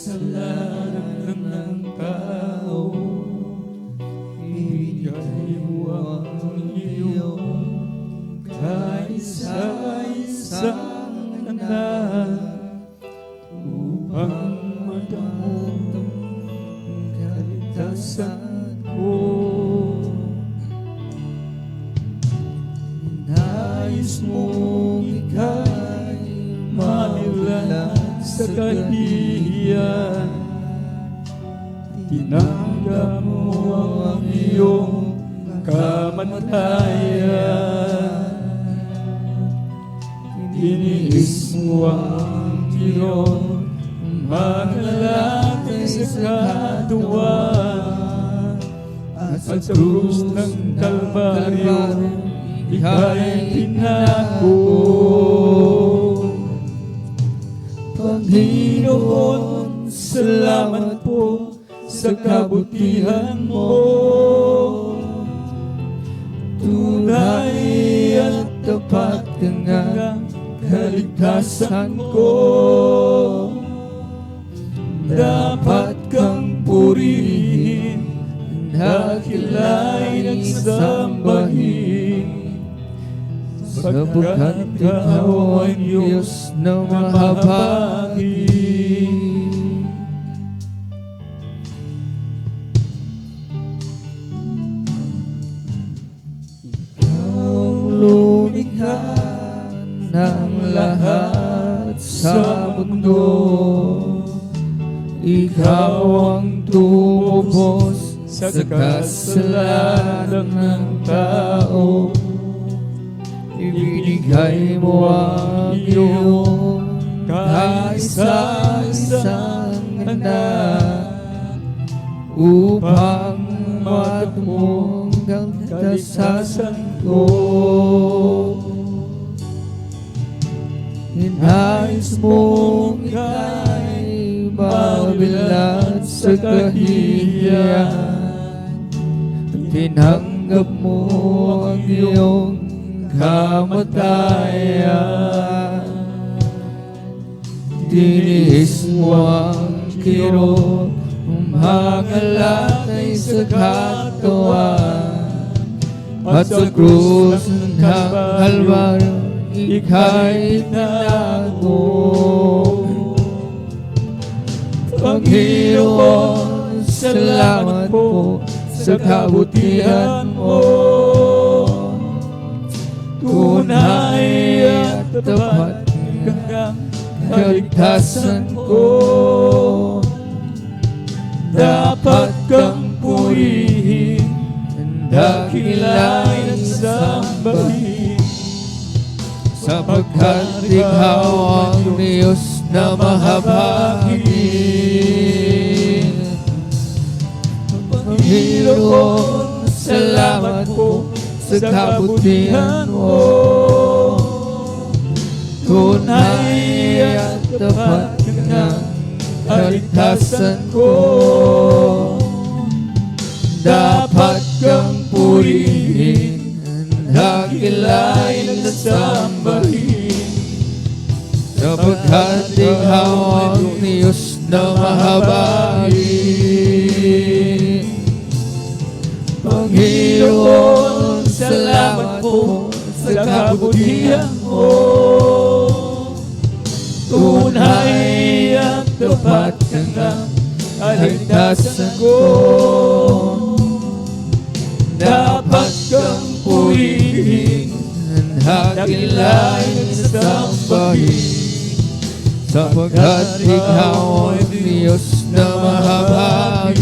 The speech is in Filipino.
kasalanan ng tao, ibigay mo ang iyong kaisa-isang anak upang madamot ang kaligtasan ko. Nais mong ika'y mailan sa kahihiyan, tinanggap mo ang iyong kamatayan, tiniis mo ang tirong magalakay sa katuwang, at sa krus ng Kalbaryo ika'y pinako. Panginoon, salamat po sa kabutihan mo. Tunay at tapat ang kaligtasan ko. Dapat kang purihin, dakilain at sambahin, sapagkat ikaw ang Diyos na mahabagin. Ikaw ang lumikha ng lahat sa mundo, ikaw ang tumubos sa kasalanan ng tao. Ibinigay mo ang iyong kaisa-isang anak upang matamo ang kaligtasan ko. Nais mong ika'y mabilad sa kahihiyan, tinanggap mo ang iyong kamatayan, tiniis mo ang kirot, umangalakay sa katawan, at sa krus ng Kalbaryo ika'y tinago. Panginoon, salamat po sa kabutihan mo. Tunay at tapat ang kaligtasan ko. Dapat kang purihin, dakilain at sambahin, sapagkat ikaw ang Diyos na mahabagin. Panginoon, salamat po sa kabutihan mo. Tunay at tapat ang kaligtasan ko. Dapat kang purihin, dakilain at sambahin, sapagkat ikaw ang Diyos na mahabagin. Panginoon, salamat po sa kabutihan mo. Tunay at tapat ang kaligtasan ko. Dapat kang purihin, dakilain at sambahin, sapagkat ikaw ang Diyos na mahabagin.